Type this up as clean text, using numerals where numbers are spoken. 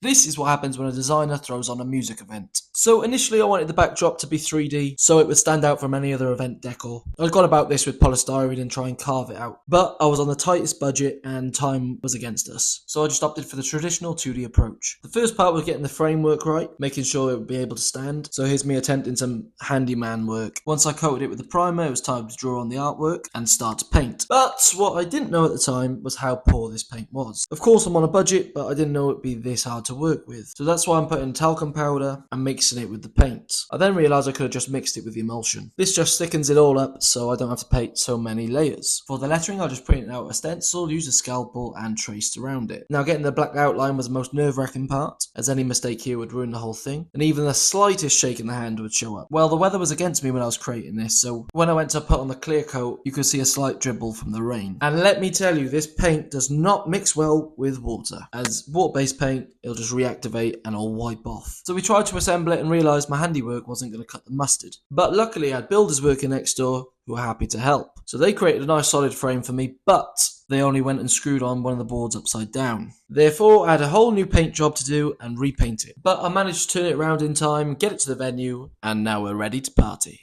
This is what happens when a designer throws on a music event. So initially I wanted the backdrop to be 3D so it would stand out from any other event decor. I'd gone about this with polystyrene and try and carve it out. But I was on the tightest budget and time was against us. So I just opted for the traditional 2D approach. The first part was getting the framework right, making sure it would be able to stand. So here's me attempting some handyman work. Once I coated it with the primer, it was time to draw on the artwork and start to paint. But what I didn't know at the time was how poor this paint was. Of course I'm on a budget, but I didn't know it'd be this hard to work with. So that's why I'm putting talcum powder and mixing it with the paint. I then realised I could have just mixed it with the emulsion. This just thickens it all up so I don't have to paint so many layers. For the lettering, I just printed out a stencil, used a scalpel and traced around it. Now getting the black outline was the most nerve-wracking part, as any mistake here would ruin the whole thing, and even the slightest shake in the hand would show up. Well, the weather was against me when I was creating this, so when I went to put on the clear coat, you could see a slight dribble from the rain. And let me tell you, this paint does not mix well with water. As water-based paint, it'll just reactivate and it'll wipe off. So we tried to assemble it and realised my handiwork wasn't going to cut the mustard. But luckily I had builders working next door who were happy to help. So they created a nice solid frame for me, but they only went and screwed on one of the boards upside down. Therefore, I had a whole new paint job to do and repaint it. But I managed to turn it around in time, get it to the venue, and now we're ready to party.